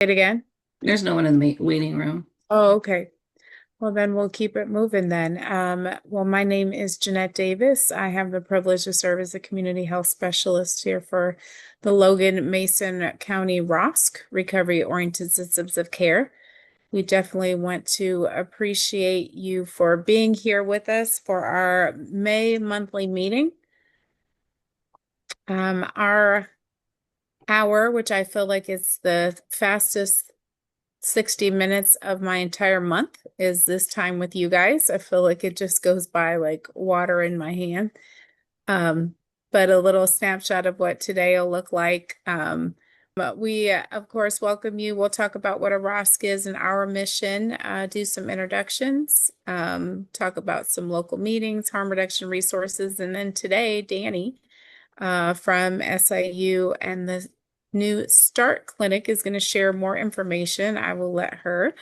It again? There's no one in the waiting room. Oh, okay. Well, then we'll keep it moving then. Well, my name is Jeanette Davis. I have the privilege to serve as a community health specialist here for the Logan Mason County ROSC, Recovery Oriented Systems of Care. We definitely want to appreciate you for being here with us for our May monthly meeting. Our hour, which I feel like is the fastest 60 minutes of my entire month is this time with you guys. I feel like it just goes by like water in my hand. Um, but a little snapshot of what today will look like. But we, of course, welcome you. We'll talk about what a ROSC is and our mission, do some introductions, talk about some local meetings, harm reduction resources, and then today, Danny from SIU and the new START clinic is going to share more information. I will let her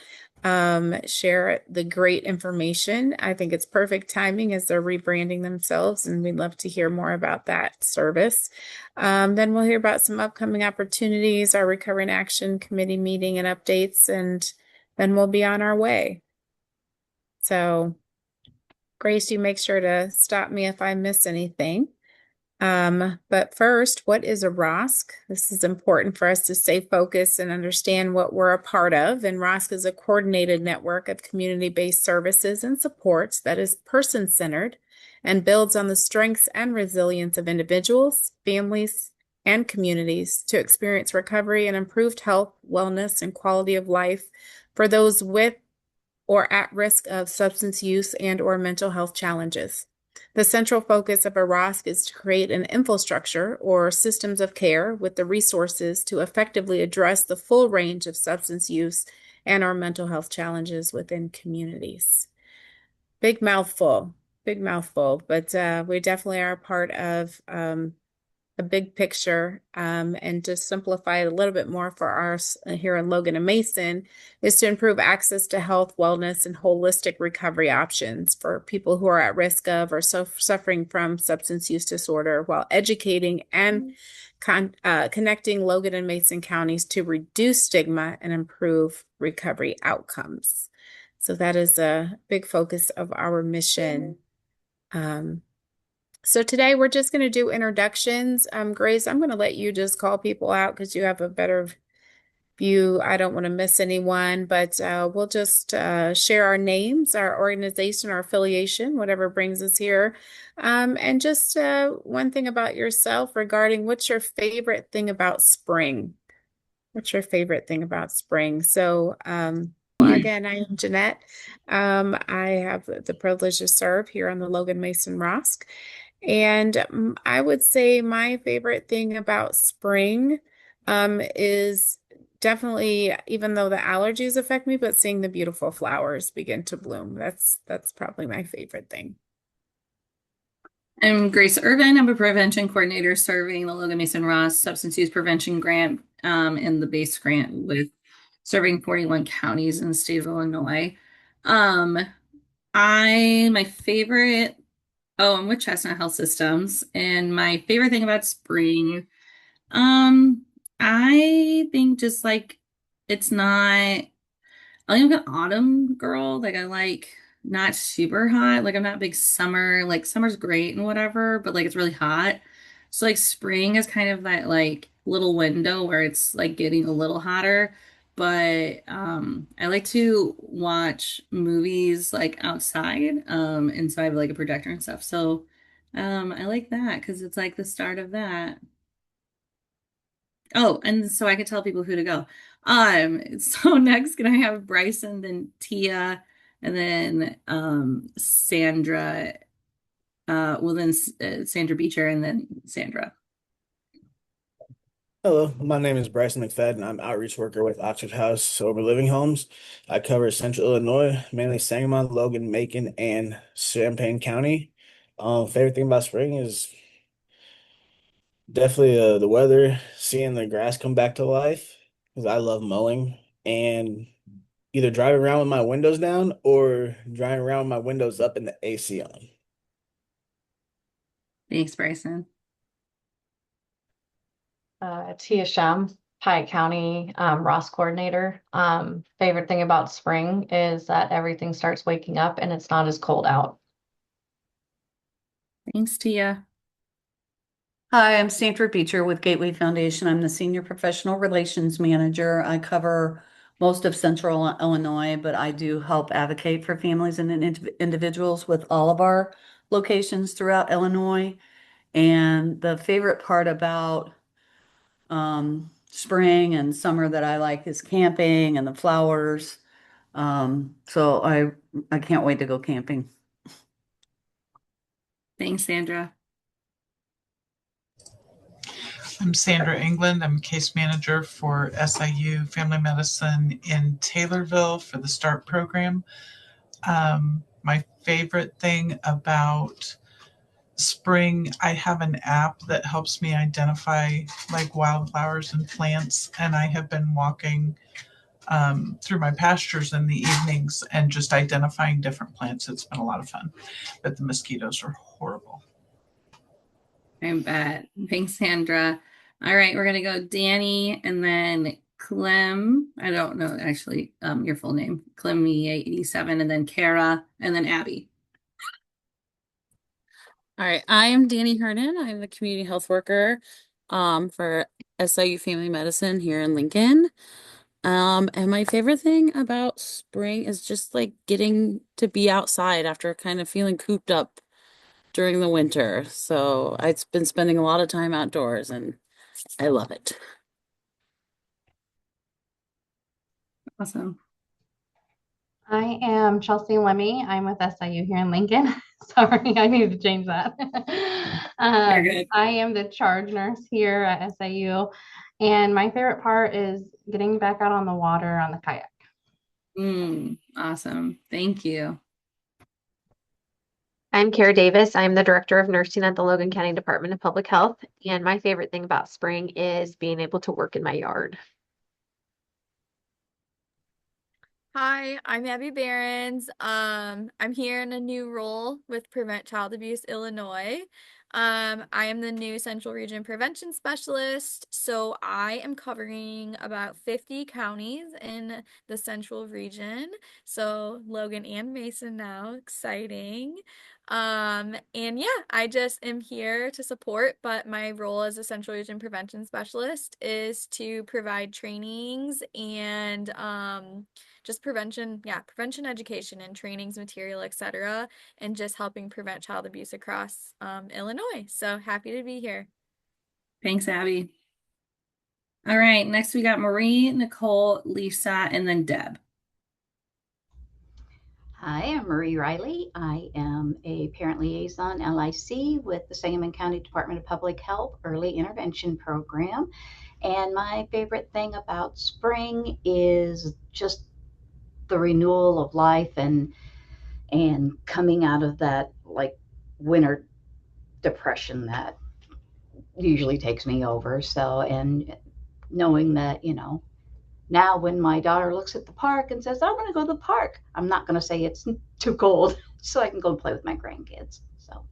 share the great information. I think it's perfect timing as they're rebranding themselves, and we'd love to hear more about that service. Then we'll hear about some upcoming opportunities, our Recovery and Action Committee meeting and updates, and then we'll be on our way. So, Grace, you make sure to stop me if I miss anything. But first, what is a ROSC? This is important for us to stay focused and understand what we're a part of. And ROSC is a coordinated network of community-based services and supports that is person-centered and builds on the strengths and resilience of individuals, families, and communities to experience recovery and improved health, wellness, and quality of life for those with or at risk of substance use and or mental health challenges. The central focus of a ROSC is to create an infrastructure or systems of care with the resources to effectively address the full range of substance use and or mental health challenges within communities. Big mouthful, but we definitely are a part of a big picture, and to simplify it a little bit more for us here in Logan and Mason is to improve access to health, wellness, and holistic recovery options for people who are at risk of or suffering from substance use disorder while educating and connecting Logan and Mason counties to reduce stigma and improve recovery outcomes. So that is a big focus of our mission. Um, so today we're just going to do introductions. Grace, I'm going to let you just call people out because you have a better view. I don't want to miss anyone, but we'll just share our names, our organization, our affiliation, whatever brings us here. And just one thing about yourself regarding what's your favorite thing about spring? What's your favorite thing about spring? So, well, again, I am Jeanette. I have the privilege to serve here on the Logan Mason ROSC. And I would say my favorite thing about spring is definitely, even though the allergies affect me, but seeing the beautiful flowers begin to bloom. That's probably my favorite thing. I'm Grace Irvin. I'm a prevention coordinator serving the Logan Mason Ross Substance Use Prevention Grant and the base grant with serving 41 counties in the state of Illinois. Um, my favorite, I'm with Chestnut Health Systems, and my favorite thing about spring, I think just like it's not. I think I'm an autumn girl. Like I like not super hot. Like I'm not a big summer. Like summer's great and whatever, but like it's really hot. So like spring is kind of that like little window where it's like getting a little hotter. But I like to watch movies like outside. And so I have like a projector and stuff. So I like that because it's like the start of that. Oh, and so I could tell people who to go. So next can I have Bryson, then Tia, and then Sandra, Sandra Beecher, and then Sandra. Hello, my name is Bryson McFadden. I'm outreach worker with Oxford House Sober Living Homes. I cover Central Illinois, mainly Sangamon, Logan, Macon, and Champaign County. Favorite thing about spring is definitely the weather, seeing the grass come back to life, because I love mowing, and either driving around with my windows down or driving around with my windows up and the AC on. Thanks, Bryson. Tia Sham, Pike County ROSC coordinator. Favorite thing about spring is that everything starts waking up and it's not as cold out. Thanks, Tia. Hi, I'm Sandra Beecher with Gateway Foundation. I'm the Senior Professional Relations Manager. I cover most of Central Illinois, but I do help advocate for families and individuals with all of our locations throughout Illinois. And the favorite part about spring and summer that I like is camping and the flowers. So I can't wait to go camping. Thanks, Sandra. I'm Sandra England. I'm case manager for SIU Family Medicine in Taylorville for the START program. My favorite thing about spring, I have an app that helps me identify like wildflowers and plants, and I have been walking through my pastures in the evenings and just identifying different plants. It's been a lot of fun, but the mosquitoes are horrible. I bet. Thanks, Sandra. All right, we're gonna go Danny and then Clem. I don't know actually your full name. Clem87 and then Kara and then Abby. All right, I am Danny Hernan. I'm the community health worker for SIU Family Medicine here in Lincoln. And my favorite thing about spring is just like getting to be outside after kind of feeling cooped up during the winter. So I've been spending a lot of time outdoors and I love it. Awesome. I am Chelsea Lemmy. I'm with SIU here in Lincoln. Sorry, I needed to change that. You're good. I am the charge nurse here at SIU, and my favorite part is getting back out on the water on the kayak. Awesome. Thank you. I'm Kara Davis. I'm the Director of Nursing at the Logan County Department of Public Health. And my favorite thing about spring is being able to work in my yard. Hi, I'm Abby Behrens. I'm here in a new role with Prevent Child Abuse Illinois. I am the new Central Region Prevention Specialist, so I am covering about 50 counties in the Central Region. So Logan and Mason now, exciting. And yeah, I just am here to support, but my role as a Central Region Prevention Specialist is to provide trainings and just prevention education and trainings, material, etc., and just helping prevent child abuse across Illinois. So happy to be here. Thanks, Abby. All right, next we got Marie, Nicole, Lisa, and then Deb. Hi, I'm Marie Riley. I am a parent liaison LIC with the Sangamon County Department of Public Health Early Intervention Program. And my favorite thing about spring is just the renewal of life and coming out of that like winter depression that usually takes me over. So, and knowing that, now when my daughter looks at the park and says, I want to go to the park, I'm not going to say it's too cold so I can go and play with my grandkids. So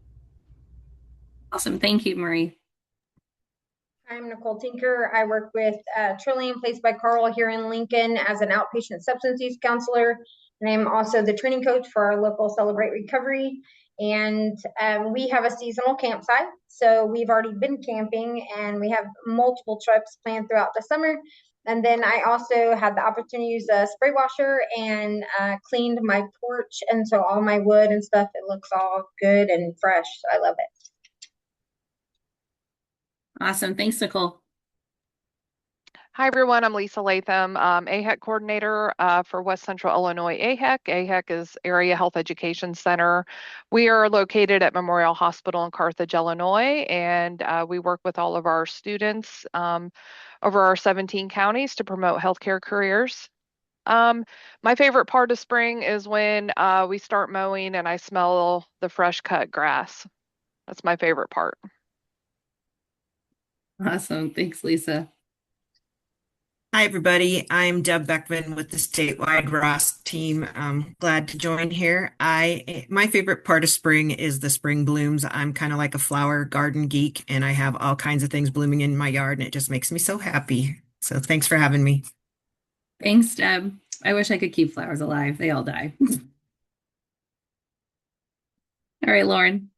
Awesome. Thank you, Marie. I'm Nicole Tinker. I work with Trillium Place by Carl here in Lincoln as an outpatient substance use counselor. And I'm also the training coach for our local Celebrate Recovery. And we have a seasonal campsite. So we've already been camping and we have multiple trips planned throughout the summer. And then I also had the opportunity to use a spray washer and cleaned my porch. And so all my wood and stuff, it looks all good and fresh. So I love it. Awesome. Thanks, Nicole. Hi, everyone. I'm Lisa Latham, AHEC coordinator for West Central Illinois AHEC. AHEC is Area Health Education Center. We are located at Memorial Hospital in Carthage, Illinois, and we work with all of our students over our 17 counties to promote healthcare careers. My favorite part of spring is when we start mowing and I smell the fresh cut grass. That's my favorite part. Awesome. Thanks, Lisa. Hi, everybody. I'm Deb Beckman with the statewide ROSC team. I'm glad to join here. My favorite part of spring is the spring blooms. I'm kind of like a flower garden geek, and I have all kinds of things blooming in my yard, and it just makes me so happy. So thanks for having me. Thanks, Deb. I wish I could keep flowers alive. They all die. All right, Lauren.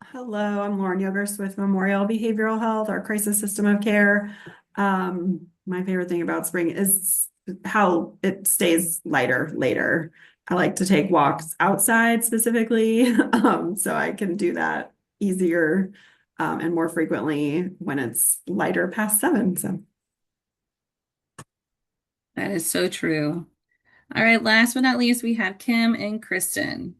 Hello, I'm Lauren Yogurst with Memorial Behavioral Health, our crisis system of care. My favorite thing about spring is how it stays lighter later. I like to take walks outside specifically, so I can do that easier and more frequently when it's lighter past 7. So That is so true. All right, last but not least, we have Kim and Kristen.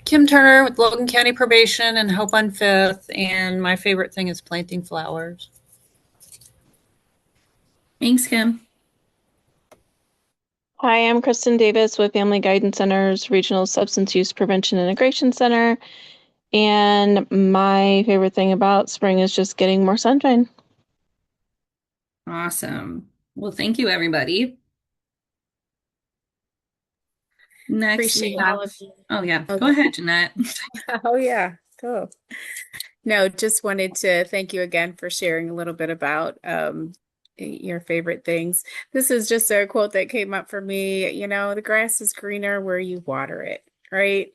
Kim Turner with Logan County Probation and Hope on Fifth, and my favorite thing is planting flowers. Thanks, Kim. Hi, I'm Kristen Davis with Family Guidance Center's Regional Substance Use Prevention Integration Center. And my favorite thing about spring is just getting more sunshine. Awesome. Well, thank you, everybody. Next, we Appreciate have, all of you. oh yeah, Okay. go ahead, Jeanette. Oh yeah, go. No, just wanted to thank you again for sharing a little bit about your favorite things. This is just a quote that came up for me. You know, the grass is greener where you water it, right?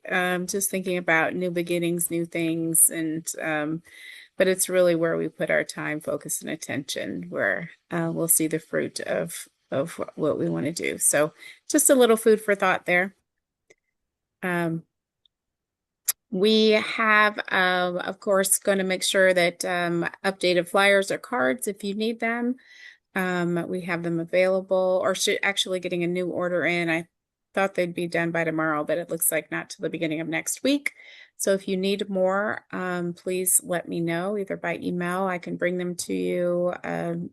Just thinking about new beginnings, new things, and but it's really where we put our time, focus, and attention where we'll see the fruit of what we want to do. So just a little food for thought there. We have, of course, going to make sure that updated flyers or cards, if you need them, we have them available, or should actually getting a new order in. I thought they'd be done by tomorrow, but it looks like not till the beginning of next week. So if you need more, please let me know, either by email, I can bring them to you,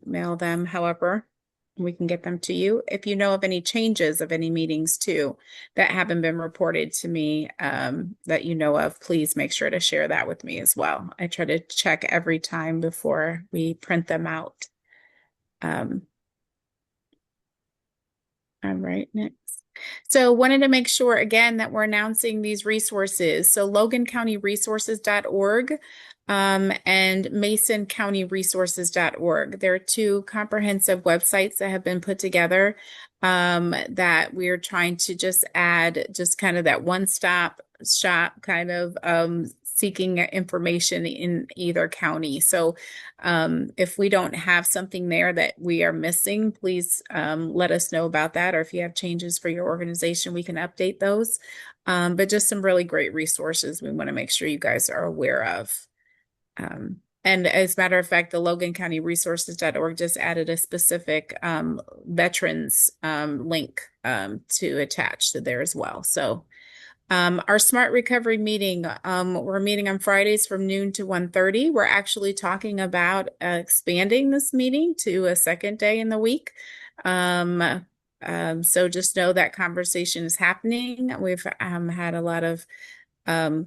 mail them, however we can get them to you. If you know of any changes of any meetings too that haven't been reported to me, that you know of, please make sure to share that with me as well. I try to check every time before we print them out. All right, next. So wanted to make sure again that we're announcing these resources. So logancountyresources.org and masoncountyresources.org. There are two comprehensive websites that have been put together that we're trying to just add just kind of that one-stop shop kind of seeking information in either county. So if we don't have something there that we are missing, please let us know about that. Or if you have changes for your organization, we can update those. But just some really great resources we want to make sure you guys are aware of. And as a matter of fact, the logancountyresources.org just added a specific veterans link to attach to there as well. So our Smart Recovery meeting, we're meeting on Fridays from noon to 1:30. We're actually talking about expanding this meeting to a second day in the week. So just know that conversation is happening. We've had a lot of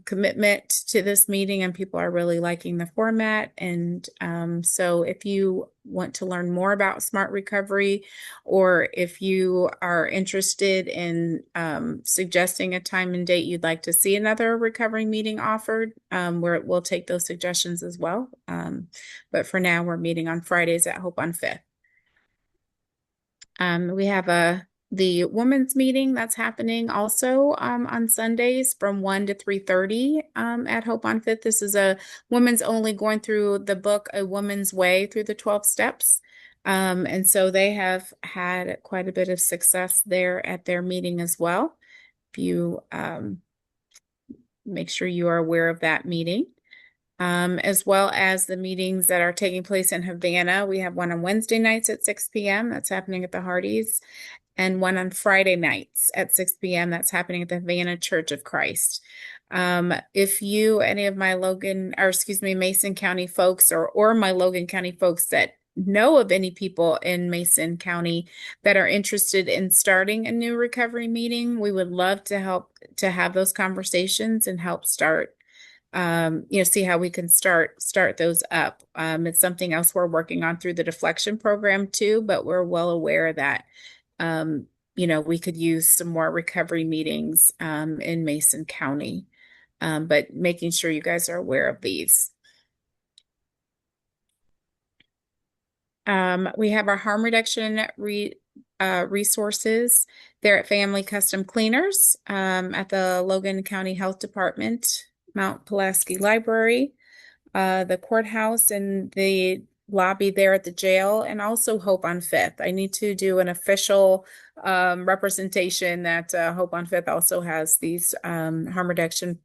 commitment to this meeting and people are really liking the format. And so if you want to learn more about Smart Recovery, or if you are interested in suggesting a time and date you'd like to see another recovery meeting offered, we'll take those suggestions as well. But for now, we're meeting on Fridays at Hope on Fifth. We have the women's meeting that's happening also on Sundays from 1 to 3:30 at Hope on Fifth. This is a women's only going through the book A Woman's Way through the 12 steps. And so they have had quite a bit of success there at their meeting as well. If you make sure you are aware of that meeting. As well as the meetings that are taking place in Havana. We have one on Wednesday nights at 6 p.m. That's happening at the Hardys, and one on Friday nights at 6 p.m. That's happening at the Havana Church of Christ. If you, any of my Mason County folks or my Logan County folks that know of any people in Mason County that are interested in starting a new recovery meeting, we would love to help to have those conversations and help start see how we can start those up. It's something else we're working on through the deflection program too, but we're well aware that, we could use some more recovery meetings in Mason County, but making sure you guys are aware of these. We have our harm reduction resources there at Family Custom Cleaners, at the Logan County Health Department, Mount Pulaski Library, the courthouse, and the lobby there at the jail, and also Hope on Fifth. I need to do an official representation that Hope on Fifth also has these harm reduction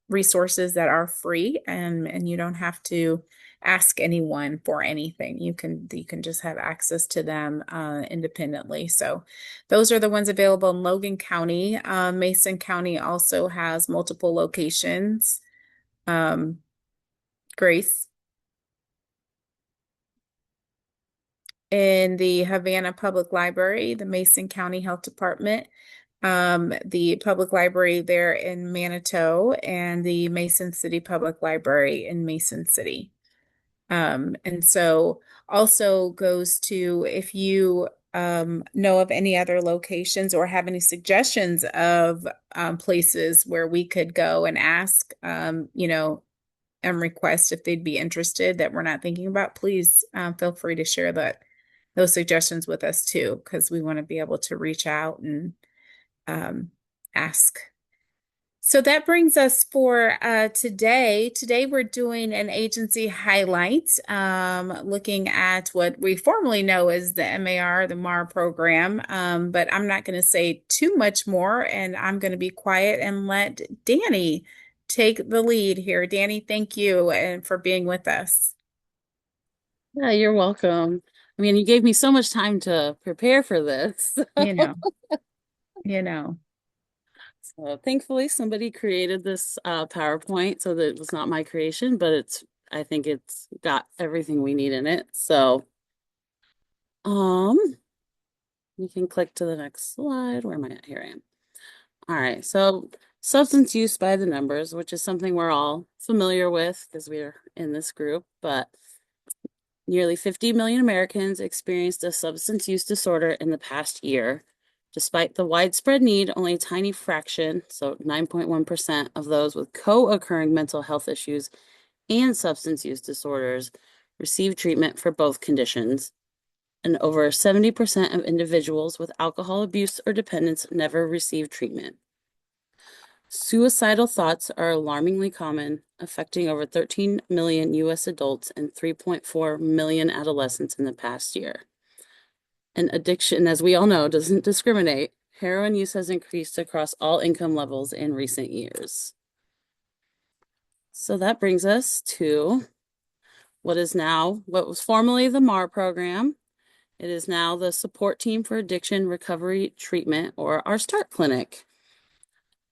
resources that are free, and you don't have to ask anyone for anything. You can just have access to them independently. So those are the ones available in Logan County. Mason County also has multiple locations. Grace. In the Havana Public Library, the Mason County Health Department, the public library there in Manitou, and the Mason City Public Library in Mason City. And so also goes to if you know of any other locations or have any suggestions of places where we could go and ask, and request if they'd be interested that we're not thinking about, please feel free to share those suggestions with us too, because we want to be able to reach out and ask. So that brings us for today. Today we're doing an agency highlight, looking at what we formerly know as the MAR, the MAR program. But I'm not going to say too much more, and I'm going to be quiet and let Danny take the lead here. Danny, thank you and for being with us. Yeah, you're welcome. I mean, you gave me so much time to prepare for this. You know. So thankfully somebody created this PowerPoint so that it was not my creation, but I think it's got everything we need in it. So you can click to the next slide. Where am I at? Here I am. All right, so substance use by the numbers, which is something we're all familiar with because we're in this group, but nearly 50 million Americans experienced a substance use disorder in the past year. Despite the widespread need, only a tiny fraction, so 9.1% of those with co-occurring mental health issues and substance use disorders receive treatment for both conditions. And over 70% of individuals with alcohol abuse or dependence never receive treatment. Suicidal thoughts are alarmingly common, affecting over 13 million U.S. adults and 3.4 million adolescents in the past year. And addiction, as we all know, doesn't discriminate. Heroin use has increased across all income levels in recent years. So that brings us to what was formerly the MAR program. It is now the Support Team for Addiction Recovery Treatment, or our START Clinic,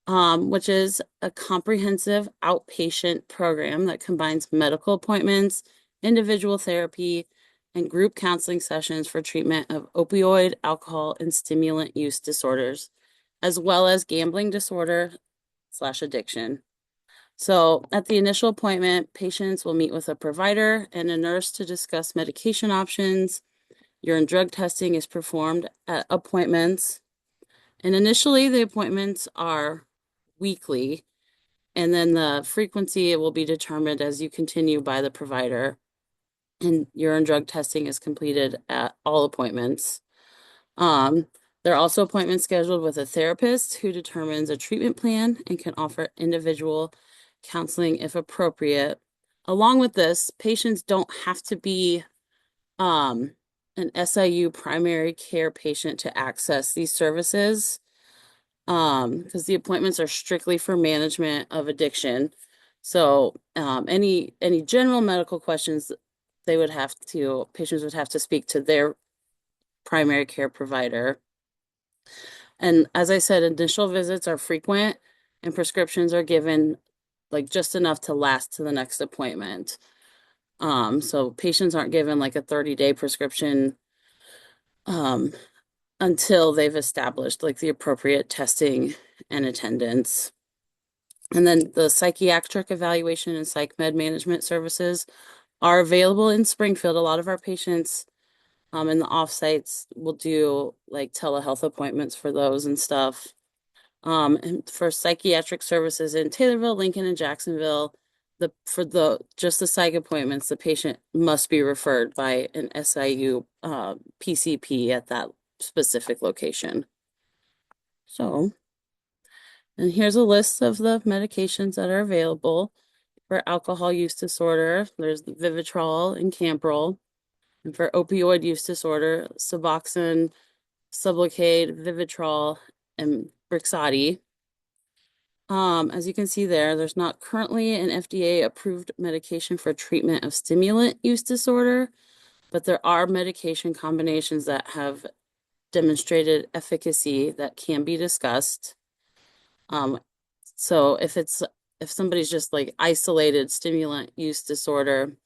which is a comprehensive outpatient program that combines medical appointments, individual therapy, and group counseling sessions for treatment of opioid, alcohol, and stimulant use disorders, as well as gambling disorder/addiction. So at the initial appointment, patients will meet with a provider and a nurse to discuss medication options. Urine drug testing is performed at appointments. And initially, the appointments are weekly, and then the frequency will be determined as you continue by the provider. And urine drug testing is completed at all appointments. There are also appointments scheduled with a therapist who determines a treatment plan and can offer individual counseling if appropriate. Along with this, patients don't have to be an SIU primary care patient to access these services, because the appointments are strictly for management of addiction. So any general medical questions, patients would have to speak to their primary care provider. And as I said, initial visits are frequent and prescriptions are given like just enough to last to the next appointment. So patients aren't given like a 30-day prescription until they've established like the appropriate testing and attendance. And then the psychiatric evaluation and psych med management services are available in Springfield. A lot of our patients in the offsites will do like telehealth appointments for those and stuff. And for psychiatric services in Taylorville, Lincoln, and Jacksonville, just the psych appointments, the patient must be referred by an SIU PCP at that specific location. So, and here's a list of the medications that are available for alcohol use disorder. There's the Vivitrol and Camprol. And for opioid use disorder, Suboxone, Sublocade, Vivitrol, and Brixadi. As you can see there, there's not currently an FDA approved medication for treatment of stimulant use disorder, but there are medication combinations that have demonstrated efficacy that can be discussed. So if somebody's just like isolated stimulant use disorder,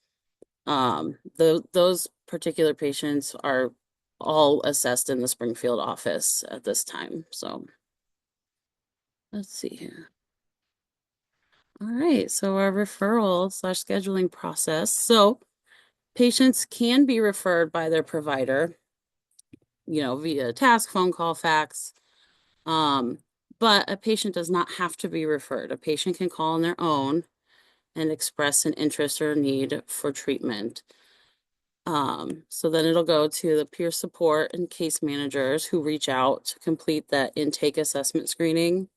those particular patients are all assessed in the Springfield office at this time. So let's see here. All right, so our referral/scheduling process. So patients can be referred by their provider, via task, phone call, fax. But a patient does not have to be referred. A patient can call on their own and express an interest or need for treatment. So then it'll go to the peer support and case managers who reach out to complete that intake assessment screening.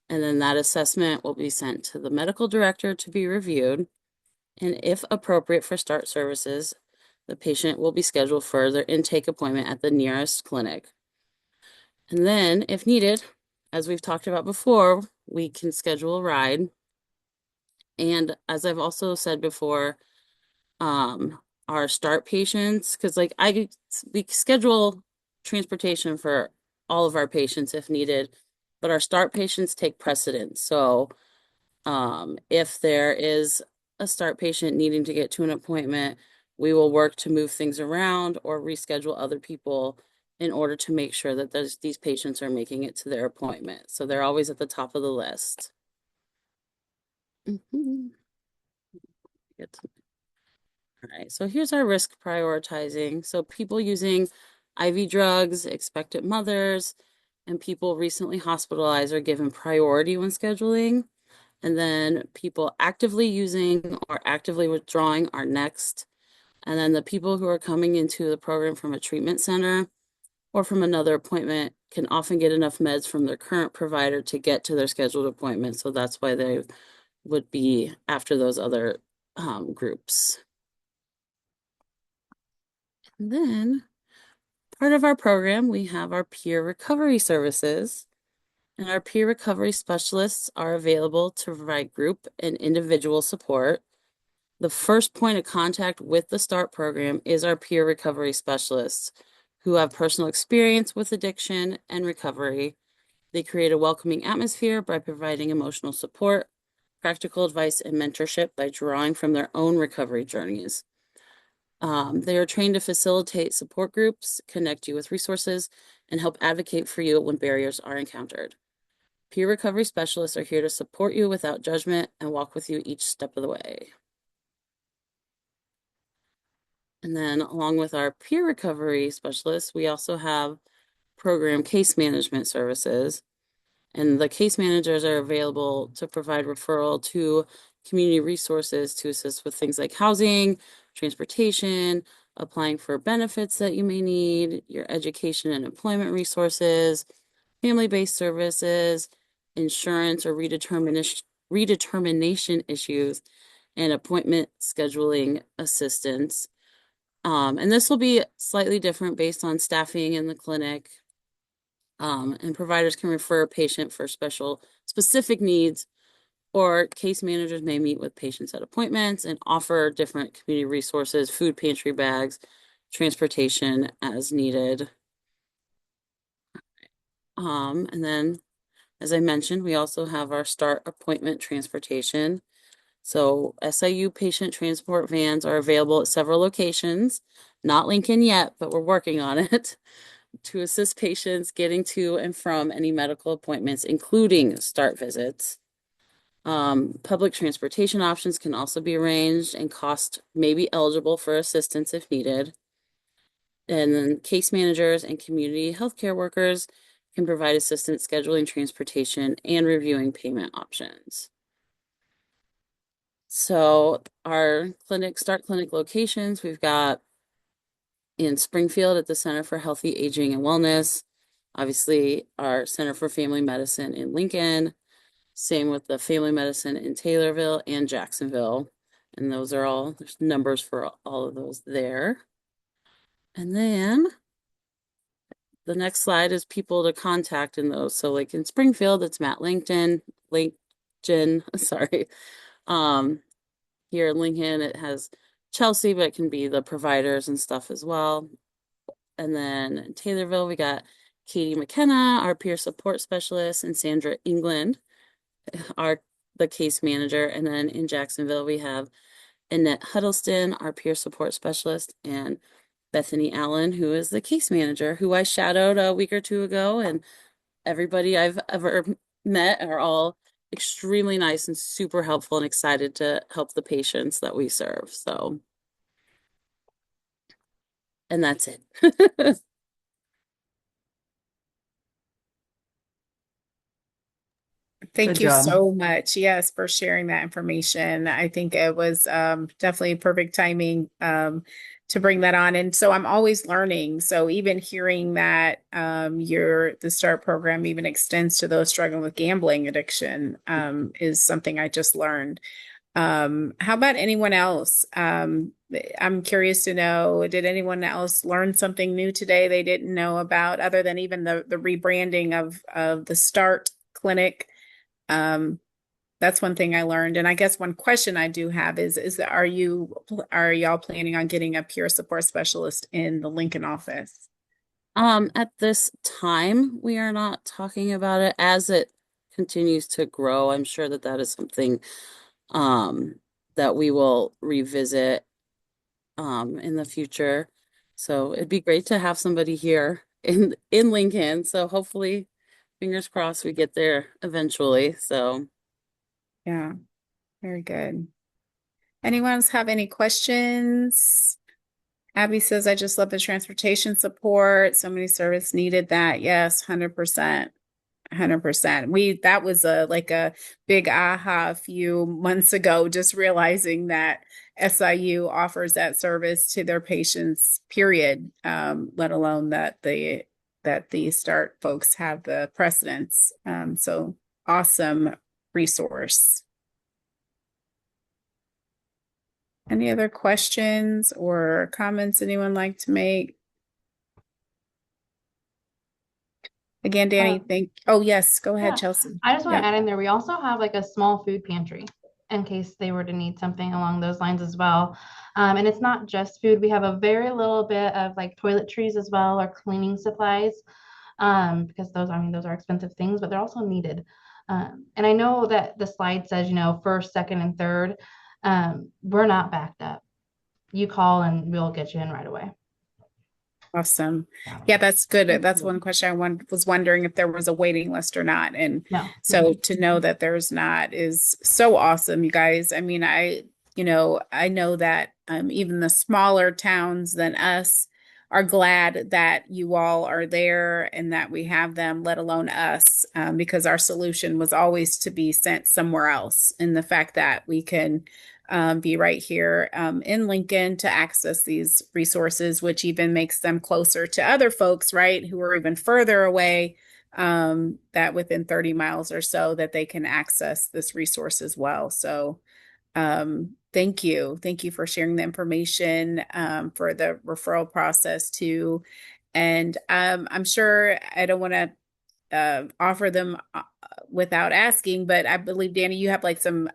And then that assessment will be sent to the medical director to be reviewed. And if appropriate for start services, the patient will be scheduled for their intake appointment at the nearest clinic. And then, if needed, as we've talked about before, we can schedule a ride. And as I've also said before, our start patients, because we schedule transportation for all of our patients if needed, but our start patients take precedence. So if there is a start patient needing to get to an appointment, we will work to move things around or reschedule other people in order to make sure that these patients are making it to their appointment. So they're always at the top of the list. All right, so here's our risk prioritizing. So people using IV drugs, expectant mothers, and people recently hospitalized are given priority when scheduling. And then people actively using or actively withdrawing are next. And then the people who are coming into the program from a treatment center or from another appointment can often get enough meds from their current provider to get to their scheduled appointment. So that's why they would be after those other groups. And then part of our program, we have our peer recovery services. And our peer recovery specialists are available to provide group and individual support. The first point of contact with the START program is our peer recovery specialists who have personal experience with addiction and recovery. They create a welcoming atmosphere by providing emotional support, practical advice, and mentorship by drawing from their own recovery journeys. They are trained to facilitate support groups, connect you with resources, and help advocate for you when barriers are encountered. Peer recovery specialists are here to support you without judgment and walk with you each step of the way. And then along with our peer recovery specialists, we also have program case management services. And the case managers are available to provide referral to community resources to assist with things like housing, transportation, applying for benefits that you may need, your education and employment resources, family-based services, insurance or redetermination issues, and appointment scheduling assistance. And this will be slightly different based on staffing in the clinic. And providers can refer a patient for specific needs, or case managers may meet with patients at appointments and offer different community resources, food pantry bags, transportation as needed. And then, as I mentioned, we also have our START appointment transportation. So SIU patient transport vans are available at several locations, not Lincoln yet, but we're working on it, to assist patients getting to and from any medical appointments, including START visits. Public transportation options can also be arranged, and cost may be eligible for assistance if needed. And then case managers and community healthcare workers can provide assistance scheduling transportation and reviewing payment options. So our start clinic locations, we've got in Springfield at the Center for Healthy Aging and Wellness, obviously our Center for Family Medicine in Lincoln, same with the Family Medicine in Taylorville and Jacksonville. And those are all, there's numbers for all of those there. And then the next slide is people to contact in those. So like in Springfield, it's Matt Lincoln, sorry. Here in Lincoln, it has Chelsea, but it can be the providers and stuff as well. And then in Taylorville, we got Katie McKenna, our peer support specialist, and Sandra England, the case manager. And then in Jacksonville, we have Annette Huddleston, our peer support specialist, and Bethany Allen, who is the case manager, who I shadowed a week or two ago. And everybody I've ever met are all extremely nice and super helpful and excited to help the patients that we serve. So, and that's it. Thank Good you job. so much. Yes, for sharing that information. I think it was definitely perfect timing to bring that on. And so I'm always learning. So even hearing that the START program even extends to those struggling with gambling addiction is something I just learned. How about anyone else? I'm curious to know, did anyone else learn something new today they didn't know about, other than even the rebranding of the START clinic? That's one thing I learned. And I guess one question I do have is are y'all planning on getting a peer support specialist in the Lincoln office? At this time, we are not talking about it. As it continues to grow, I'm sure that is something that we will revisit in the future. So it'd be great to have somebody here in Lincoln. So hopefully, fingers crossed, we get there eventually. So Yeah, very good. Anyone else have any questions? Abby says, I just love the transportation support. So many service needed that. Yes, 100%. 100%. That was a big aha a few months ago, just realizing that SIU offers that service to their patients, period. Let alone that the START folks have the precedence. So awesome resource. Any other questions or comments anyone like to make? Again, Danny, oh yes, go ahead, Yeah. Chelsea. I just want Yeah. to add in there, we also have like a small food pantry in case they were to need something along those lines as well. And it's not just food. We have a very little bit of like toiletries as well, or cleaning supplies, because those are expensive things, but they're also needed. And I know that the slide says, first, second, and third. We're not backed up. You call and we'll get you in right away. Awesome. Yeah, that's good. That's one question I was wondering if there was a waiting list or not. And No. so to know that there's not is so awesome, you guys. I mean, I know that even the smaller towns than us are glad that you all are there and that we have them, let alone us, because our solution was always to be sent somewhere else. And the fact that we can be right here in Lincoln to access these resources, which even makes them closer to other folks, right, who are even further away, that within 30 miles or so that they can access this resource as well. So thank you. Thank you for sharing the information for the referral process too. And I'm sure I don't want to offer them without asking, but I believe, Danny, you have like some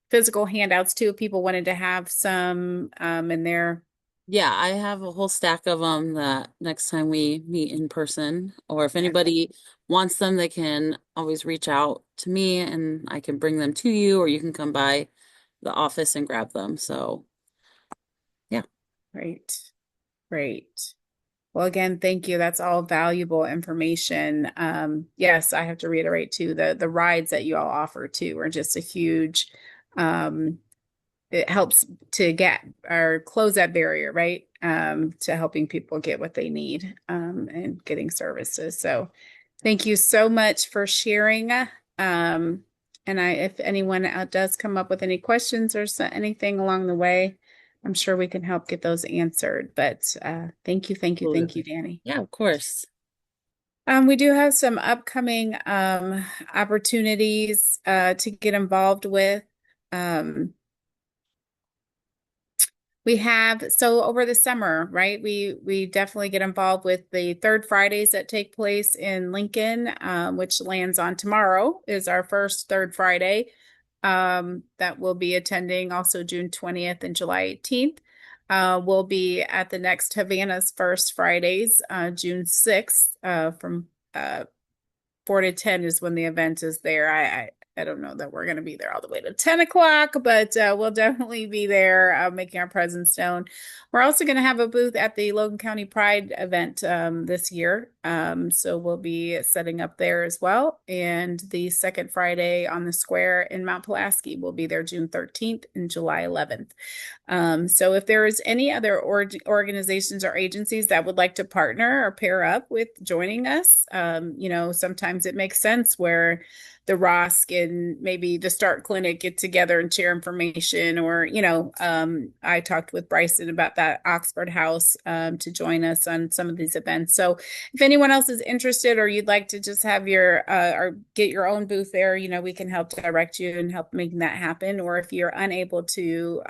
physical handouts too, if people wanted to have some in there. yeah, I have a whole stack of them that next time we meet in person, or if anybody wants them, they can always reach out to me and I can bring them to you, or you can come by the office and grab them. So, yeah. Great. Great. Well, again, thank you. That's all valuable information. Yes, I have to reiterate too, the rides that you all offer too are just a huge it helps to get or close that barrier, right? To helping people get what they need and getting services. So thank you so much for sharing. And if anyone does come up with any questions or anything along the way, I'm sure we can help get those answered. But thank you, Danny. Yeah, of course. We do have some upcoming opportunities to get involved with. We have, so over the summer, right? We definitely get involved with the third Fridays that take place in Lincoln, which lands on tomorrow, is our first third Friday that we'll be attending, also June 20th and July 18th. We'll be at the next Havana's First Fridays, June 6th, from 4 to 10 is when the event is there. I don't know that we're going to be there all the way to 10 o'clock, but we'll definitely be there making our presence known. We're also going to have a booth at the Logan County Pride event this year. So we'll be setting up there as well. And the second Friday on the square in Mount Pulaski will be there June 13th and July 11th. So if there is any other organizations or agencies that would like to partner or pair up with joining us, sometimes it makes sense where the ROSC and maybe the START Clinic get together and share information, or, I talked with Bryson about that Oxford House to join us on some of these events. So if anyone else is interested, or you'd like to just have your or get your own booth there, we can help direct you and help making that happen. Or if you're unable to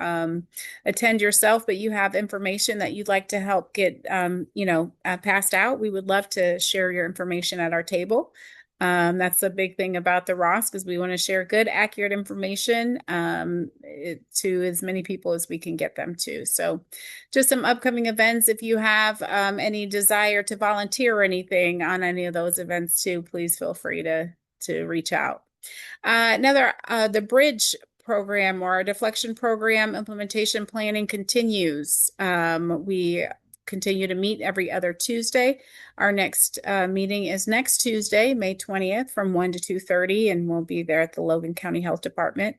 attend yourself, but you have information that you'd like to help get, passed out, we would love to share your information at our table. That's the big thing about the ROSC, because we want to share good, accurate information to as many people as we can get them to. So just some upcoming events. If you have any desire to volunteer or anything on any of those events too, please feel free to reach out. The Bridge program, or our deflection program implementation planning, continues. We continue to meet every other Tuesday. Our next meeting is next Tuesday, May 20th, from 1 to 2:30, and we'll be there at the Logan County Health Department.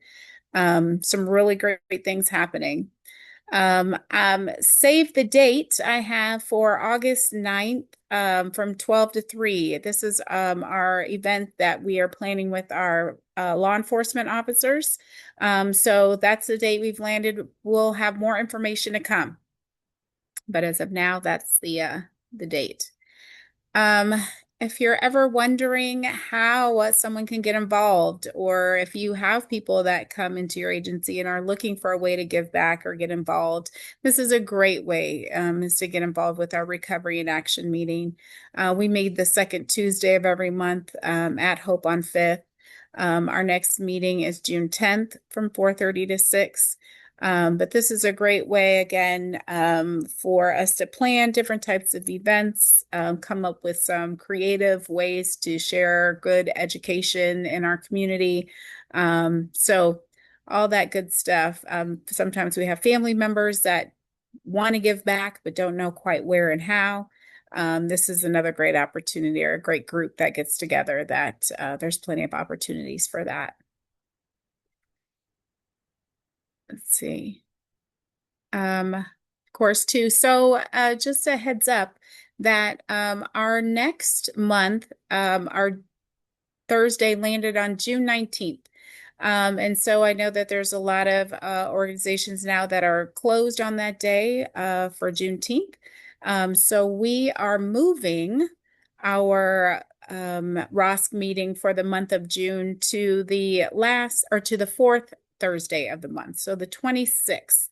Some really great things happening. Save the date I have for August 9th from 12 to 3. This is our event that we are planning with our law enforcement officers. So that's the date we've landed. We'll have more information to come. But as of now, that's the date. If you're ever wondering how someone can get involved, or if you have people that come into your agency and are looking for a way to give back or get involved, this is a great way is to get involved with our Recovery in Action meeting. We made the second Tuesday of every month at Hope on 5th. Our next meeting is June 10th from 4:30 to 6. But this is a great way, again, for us to plan different types of events, come up with some creative ways to share good education in our community. So all that good stuff. Sometimes we have family members that want to give back, but don't know quite where and how. This is another great opportunity, or a great group that gets together, that there's plenty of opportunities for that. Let's see. Of course, too. So just a heads up that our next month, our Thursday landed on June 19th. And so I know that there's a lot of organizations now that are closed on that day for Juneteenth. So we are moving our ROSC meeting for the month of June to the fourth Thursday of the month. So the 26th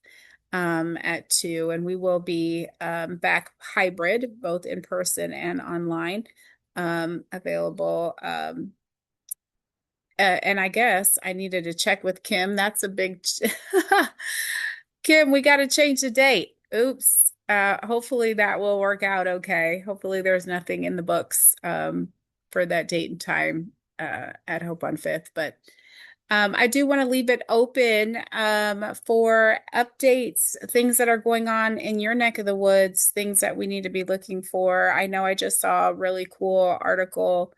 at 2, and we will be back hybrid, both in person and online, available. And I guess I needed to check with Kim. That's a big Kim, we got to change the date. Oops. Hopefully that will work out okay. Hopefully there's nothing in the books for that date and time at Hope on 5th, but I do want to leave it open for updates, things that are going on in your neck of the woods, things that we need to be looking for. I know I just saw a really cool article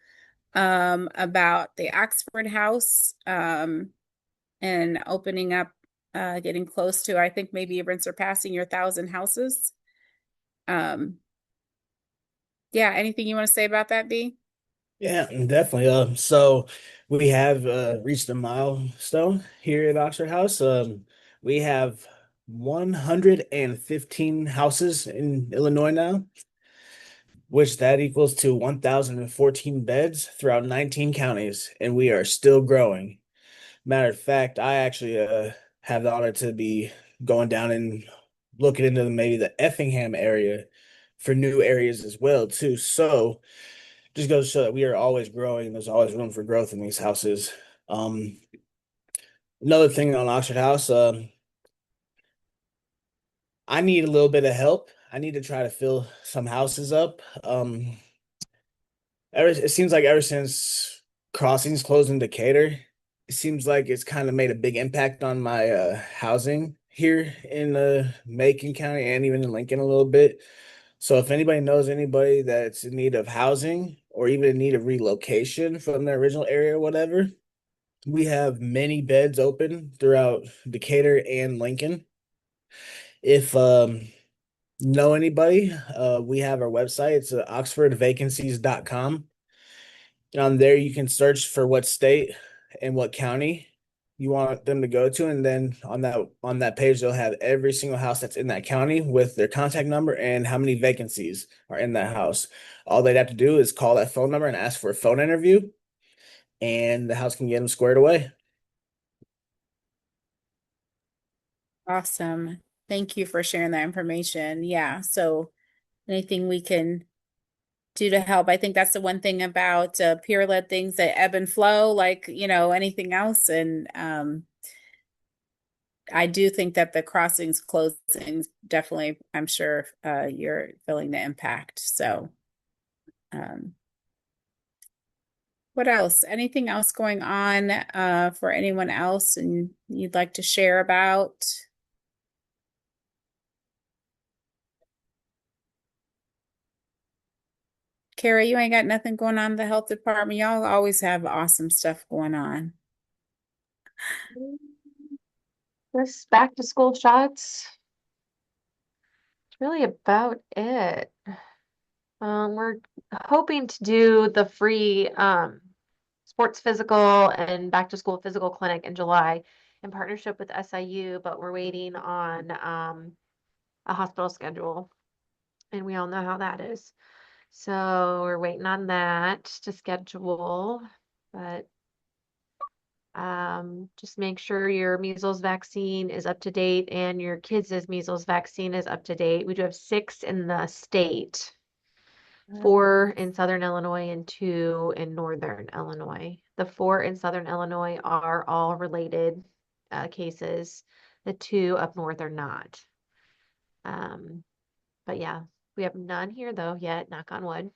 about the Oxford House and opening up, getting close to, I think maybe even surpassing your 1,000 houses. Yeah, anything you want to say about that, Bea? Yeah, definitely. So we have reached a milestone here at Oxford House. We have 115 houses in Illinois now, which that equals to 1,014 beds throughout 19 counties, and we are still growing. Matter of fact, I actually have the honor to be going down and looking into maybe the Effingham area for new areas as well too. So just goes to show that we are always growing. There's always room for growth in these houses. Um, Another thing on Oxford House, I need a little bit of help. I need to try to fill some houses up. It seems like ever since Crossings closed in Decatur, it seems like it's kind of made a big impact on my housing here in Macon County and even in Lincoln a little bit. So if anybody knows anybody that's in need of housing or even in need of relocation from their original area or whatever, we have many beds open throughout Decatur and Lincoln. If know anybody, we have our website. It's oxfordvacancies.com. On there, you can search for what state and what county you want them to go to, and then on that page, they'll have every single house that's in that county with their contact number and how many vacancies are in that house. All they'd have to do is call that phone number and ask for a phone interview, and the house can get them squared away. Awesome. Thank you for sharing that information. Yeah, so anything we can do to help. I think that's the one thing about peer-led things that ebb and flow, like, anything else. And I do think that the crossings closings definitely, I'm sure you're feeling the impact. So um, what else? Anything else going on for anyone else and you'd like to share about? Kara, you ain't got nothing going on in the health department. Y'all always have awesome stuff going on. This back to school shots. It's really about it. We're hoping to do the free sports physical and back to school physical clinic in July in partnership with SIU, but we're waiting on a hospital schedule, and we all know how that is. So we're waiting on that to schedule, but just make sure your measles vaccine is up to date and your kids' measles vaccine is up to date. We do have 6 in the state, 4 in Southern Illinois and 2 in Northern Illinois. The 4 in Southern Illinois are all related cases. The 2 up north are not. But yeah, we have none here though yet, knock on wood.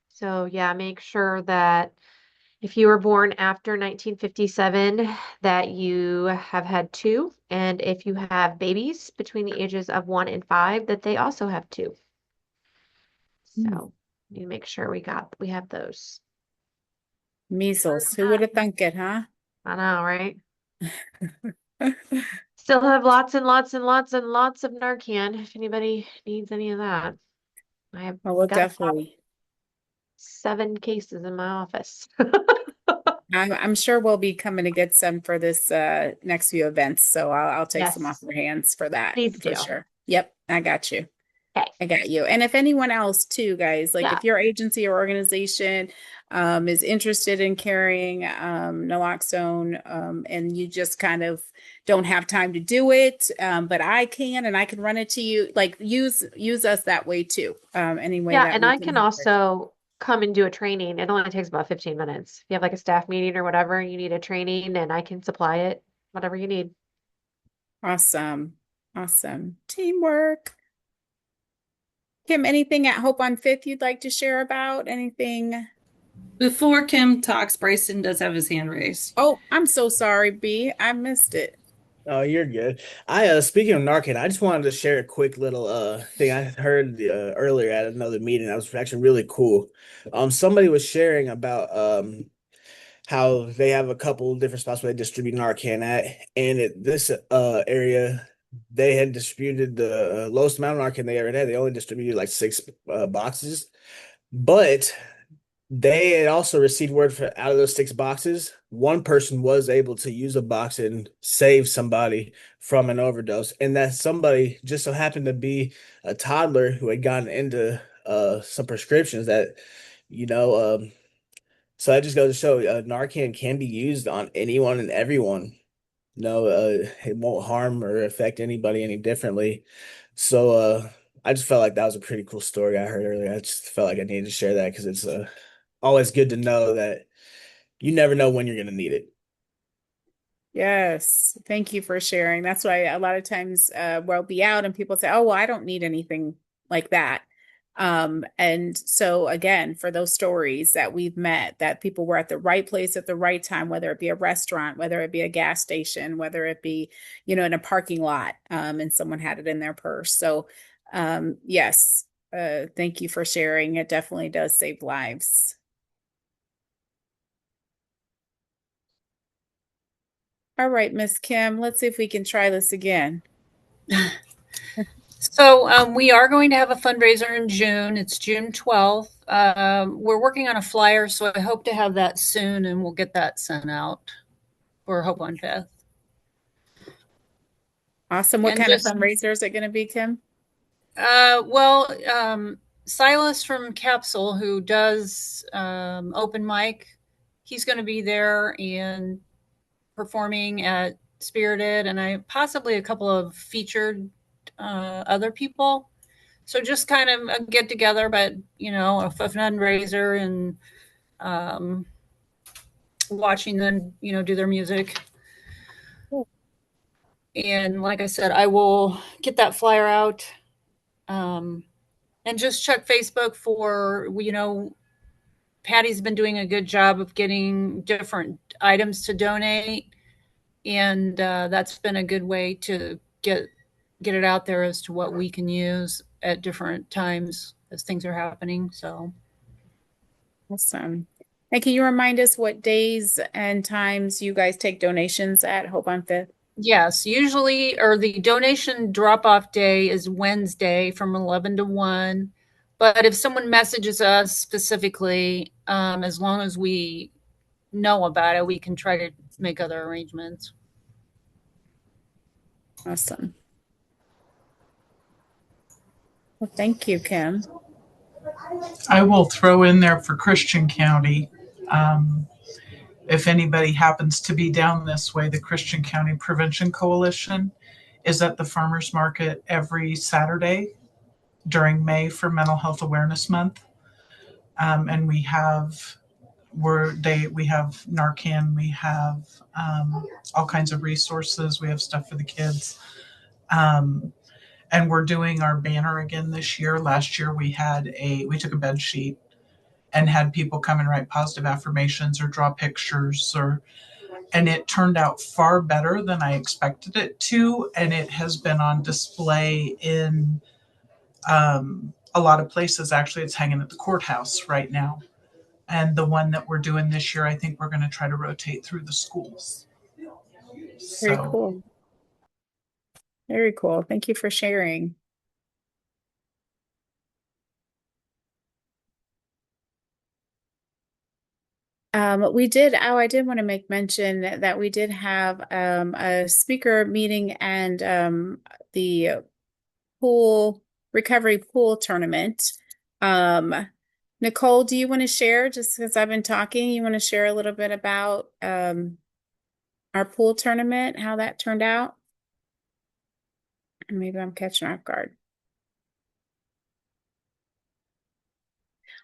So yeah, make sure that if you were born after 1957, that you have had 2, and if you have babies between the ages of 1 and 5, that they also have 2. So you need to make sure we have those. Measles. Who would have thunk it, huh? I know, right? Still have lots and lots and lots and lots of Narcan if anybody needs any of that. I have we'll got definitely 7 cases in my office. I'm sure we'll be coming to get some for this next few events. So I'll take some off Yes. your hands for that. Please For do. sure. Yep, I got you. Okay. I got you. And if anyone else too, guys, like Yeah. if your agency or organization is interested in carrying naloxone and you just kind of don't have time to do it, but I can and I can run it to you, like use us that way too. Any way Yeah, that and we I can help. also come and do a training. It only takes about 15 minutes. If you have like a staff meeting or whatever, you need a training and I can supply it, whatever you need. Awesome. Awesome. Teamwork. Kim, anything at Hope on Fifth you'd like to share about? Anything? Before Kim talks, Bryson does have his hand raised. Oh, I'm so sorry, B. I missed it. Oh, you're good. Speaking of Narcan, I just wanted to share a quick little thing I heard earlier at another meeting. That was actually really cool. Somebody was sharing about how they have a couple different spots where they distribute Narcan at, and this area they had distributed the lowest amount of Narcan they ever had. They only distributed like 6 boxes, but They had also received word for out of those 6 boxes, one person was able to use a box and save somebody from an overdose. And that somebody just so happened to be a toddler who had gotten into some prescriptions that, you know, so that just goes to show Narcan can be used on anyone and everyone. No, it won't harm or affect anybody any differently. So I just felt like that was a pretty cool story I heard earlier. I just felt like I needed to share that because it's always good to know that you never know when you're going to need it. Yes, thank you for sharing. That's why a lot of times we'll be out and people say, "Oh, well, I don't need anything like that." And so again, for those stories that we've met, that people were at the right place at the right time, whether it be a restaurant, whether it be a gas station, whether it be, in a parking lot, and someone had it in their purse. So, yes, thank you for sharing. It definitely does save lives. All right, Miss Kim, let's see if we can try this again. So we are going to have a fundraiser in June. It's June 12th. We're working on a flyer, so I hope to have that soon, and we'll get that sent out for Hope on Fifth. Awesome. What And kind just, of fundraiser is it going to be, Kim? Silas from Capsule, who does open mic, he's going to be there and performing at Spirited, and I possibly a couple of featured other people. So just kind of a get together, but a fundraiser and watching them, do their music. And like I said, I will get that flyer out, and just check Facebook for, Patty's been doing a good job of getting different items to donate, and that's been a good way to get it out there as to what we can use at different times as things are happening. So awesome. And can you remind us what days and times you guys take donations at Hope on Fifth? yes, usually, or the donation drop off day is Wednesday from 11 to 1. But if someone messages us specifically, as long as we know about it, we can try to make other arrangements. Awesome. Well, thank you, Kim. I will throw in there for Christian County. If anybody happens to be down this way, the Christian County Prevention Coalition is at the farmers market every Saturday during May for Mental Health Awareness Month. And we have Narcan, we have all kinds of resources, we have stuff for the kids. And we're doing our banner again this year. Last year we took a bed sheet and had people come and write positive affirmations or draw pictures, and it turned out far better than I expected it to. And it has been on display in a lot of places. Actually, it's hanging at the courthouse right now. And the one that we're doing this year, I think we're going to try to rotate through the schools. Very cool. Very cool. Thank you for sharing. I did want to make mention that we did have a speaker meeting and the recovery pool tournament. Nicole, do you want to share, just because I've been talking, you want to share a little bit about our pool tournament, how that turned out? Maybe I'm catching off guard.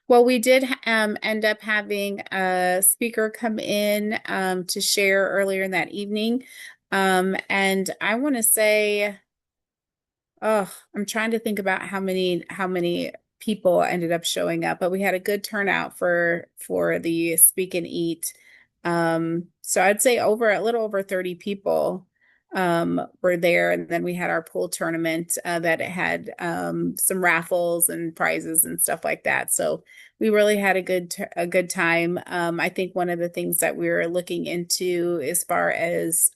Well, we did end up having a speaker come in to share earlier in that evening. And I want to say, I'm trying to think about how many people ended up showing up, but we had a good turnout for the speak and eat. So I'd say a little over 30 people were there, and then we had our pool tournament that had some raffles and prizes and stuff like that. So we really had a good time. I think one of the things that we were looking into as far as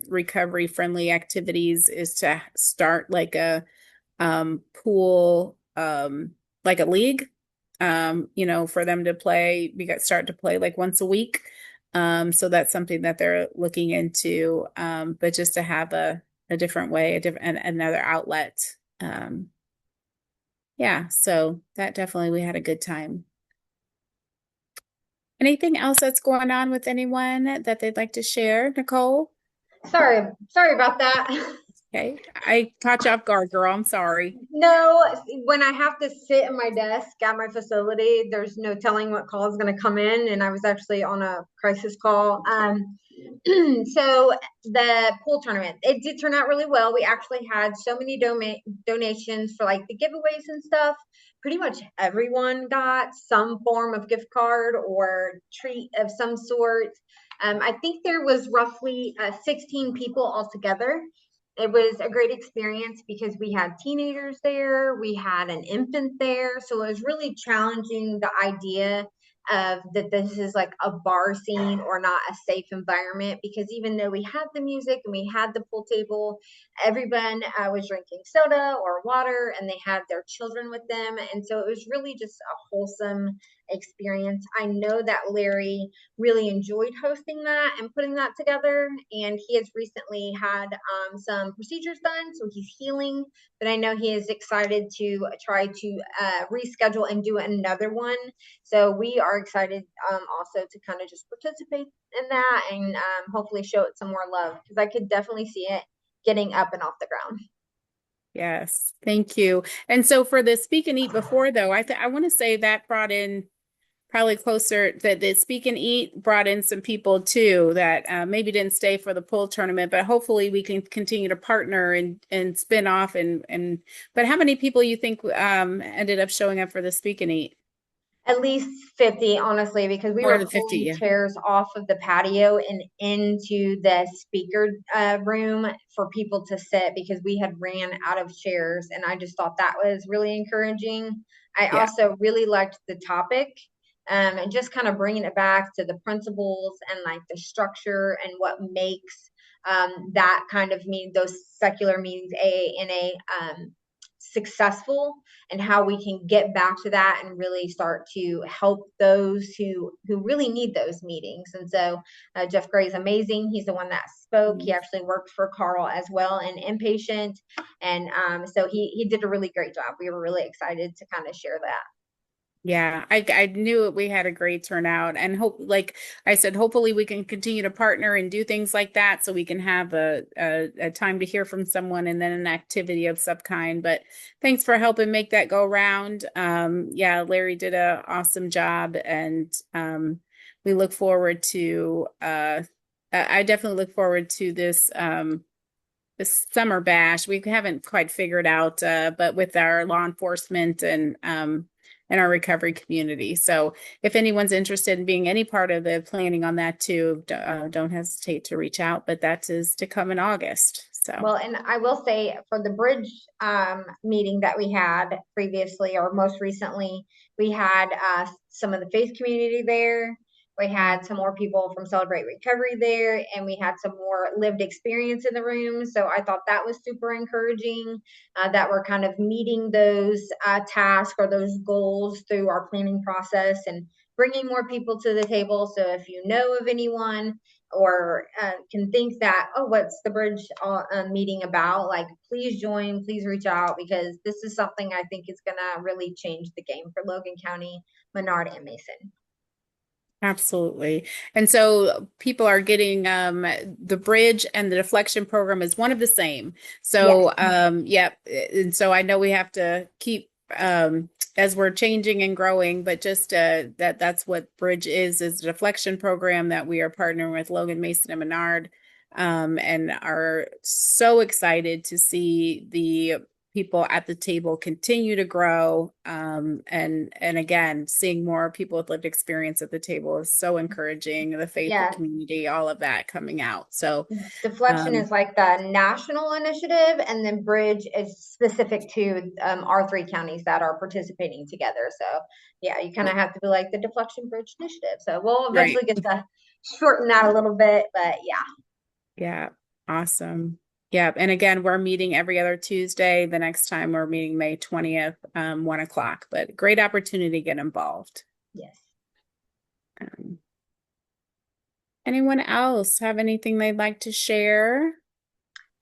recovery friendly activities is to start like a pool like a league. for them to play. We got start to play like once a week. So that's something that they're looking into. But just to have a different way, another outlet. Yeah, so that definitely we had a good time. Anything else that's going on with anyone that they'd like to share, Nicole? Sorry about that. Okay, I caught you off guard, girl. I'm sorry. No, when I have to sit at my desk at my facility, there's no telling what call is going to come in, and I was actually on a crisis call. So the pool tournament, it did turn out really well. We actually had so many donations for like the giveaways and stuff. Pretty much everyone got some form of gift card or treat of some sort. I think there was roughly 16 people altogether. It was a great experience because we had teenagers there, we had an infant there, so it was really challenging the idea of that this is like a bar scene or not a safe environment, because even though we had the music and we had the pool table, everyone was drinking soda or water and they had their children with them, and so it was really just a wholesome experience. I know that Larry really enjoyed hosting that and putting that together, and he has recently had some procedures done, so he's healing, but I know he is excited to try to reschedule and do another one. So we are excited also to kind of just participate in that and hopefully show it some more love, because I could definitely see it getting up and off the ground. Yes, thank you. And so for the Speak and Eat before, though, I want to say that brought in probably closer, that the Speak and Eat brought in some people too that maybe didn't stay for the pool tournament, but hopefully we can continue to partner and spin off but how many people you think ended up showing up for the Speak and Eat? At least 50, honestly, because we More were than 50, pulling yeah. chairs off of the patio and into the speaker room for people to sit, because we had ran out of chairs, and I just thought that was really encouraging. I Yeah. also really liked the topic, and just kind of bringing it back to the principles and like the structure and what makes that kind of those secular meetings, AA, NA, successful, and how we can get back to that and really start to help those who really need those meetings. And so Jeff Gray is amazing. He's the one that spoke. He actually worked for Carl as well in inpatient, and so he did a really great job. We were really excited to kind of share that. Yeah, I knew we had a great turnout, and hope, like I said, hopefully we can continue to partner and do things like that so we can have a time to hear from someone and then an activity of some kind. But thanks for helping make that go round. Yeah, Larry did an awesome job, and we look forward to I definitely look forward to this summer bash. We haven't quite figured out, but with our law enforcement and our recovery community. So if anyone's interested in being any part of the planning on that too, don't hesitate to reach out, but that is to come in August. So, well, and I will say for the bridge meeting that we had previously, or most recently, we had some of the faith community there. We had some more people from Celebrate Recovery there, and we had some more lived experience in the room. So I thought that was super encouraging, that we're kind of meeting those tasks or those goals through our planning process and bringing more people to the table. So if you know of anyone or can think that, oh, what's the bridge meeting about? Like, please join, please reach out, because this is something I think is going to really change the game for Logan County, Menard, and Mason. absolutely. And so people are getting the bridge and the deflection program is one of the same. So yep. And so I know we have to keep as we're changing and growing, but just that's what bridge is a deflection program that we are partnering with Logan, Mason, and Menard, and are so excited to see the people at the table continue to grow, and again, seeing more people with lived experience at the table is so encouraging. The faith community, all of that coming out. So deflection is like the national initiative, and then bridge is specific to our 3 counties that are participating together. So yeah, you kind of have to be like the deflection bridge initiative. So we'll eventually get to shorten that a little bit, but yeah. Yeah, awesome. Yeah, and again, we're meeting every other Tuesday. The next time we're meeting May 20th, 1 o'clock, but great opportunity to get involved. Yes. Um, anyone else have anything they'd like to share?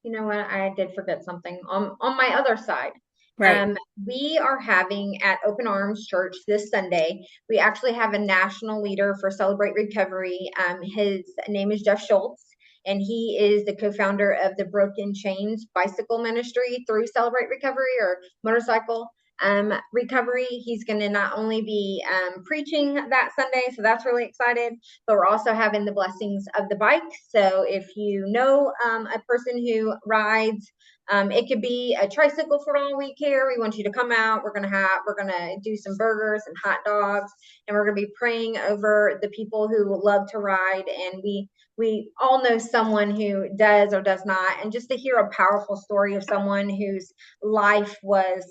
You know what? I did forget something on my other side. Right. We are having at Open Arms Church this Sunday. We actually have a national leader for Celebrate Recovery. His name is Jeff Schultz, and he is the co-founder of the Broken Chains Bicycle Ministry through Celebrate Recovery or motorcycle recovery. He's going to not only be preaching that Sunday, so that's really excited, but we're also having the blessings of the bike. So if you know a person who rides, it could be a tricycle for all we care. We want you to come out. We're gonna do some burgers and hot dogs, and we're gonna be praying over the people who love to ride. And we all know someone who does or does not, and just to hear a powerful story of someone whose life was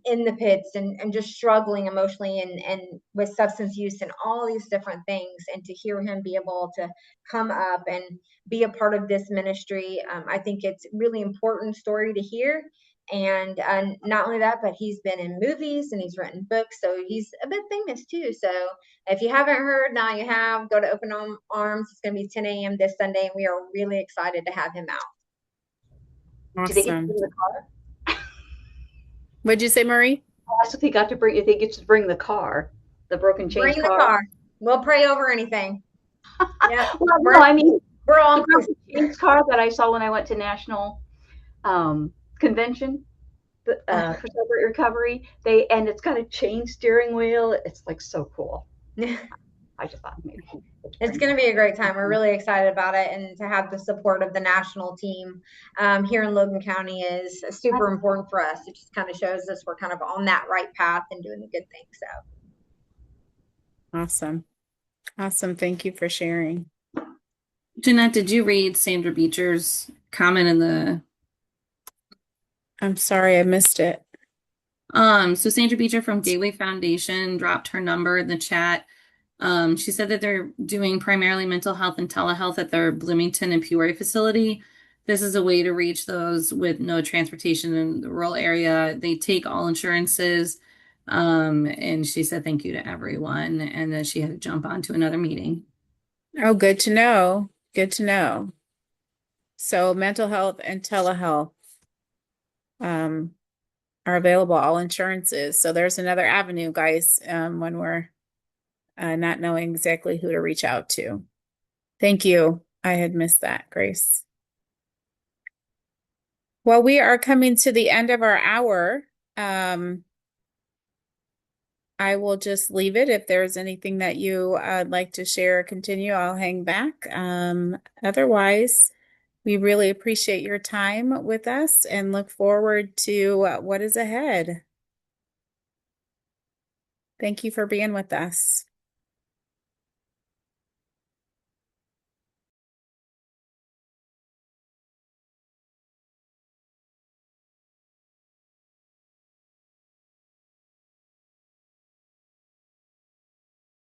in the pits and just struggling emotionally and with substance use and all these different things, and to hear him be able to come up and be a part of this ministry, I think it's really important story to hear. And not only that, but he's been in movies and he's written books, so he's a bit famous too. So if you haven't heard, now you have. Go to Open Arms. It's going to be 10 a.m. this Sunday, and we are really excited to have him out. Do they get to Awesome. bring the car? What'd you say, Marie? That's what they got to bring. If they get to bring the car, the Broken Chains Bring the car. car. We'll pray over anything. Yeah. Well, no, I mean, we're all the Broken Chains car that I saw when I went to national convention for Celebrate Recovery. And it's got a chain steering wheel. It's like so cool. I just thought maybe it's going to be a great time. We're really excited about it, and to have the support of the national team here in Logan County is super important for us. It just kind of shows us we're kind of on that right path and doing the good things. So awesome. Thank you for sharing. Jeanette, did you read Sandra Beecher's comment in the? I'm sorry, I missed it. So Sandra Beecher from Gateway Foundation dropped her number in the chat. She said that they're doing primarily mental health and telehealth at their Bloomington and Peoria facility. This is a way to reach those with no transportation in the rural area. They take all insurances. And she said thank you to everyone. And then she had to jump on to another meeting. Oh, good to know. Good to know. So mental health and telehealth are available, all insurances. So there's another avenue, guys, when we're not knowing exactly who to reach out to. Thank you. I had missed that, Grace. Well, we are coming to the end of our hour. I will just leave it. If there's anything that you would like to share or continue, I'll hang back. Otherwise, we really appreciate your time with us and look forward to what is ahead. Thank you for being with us.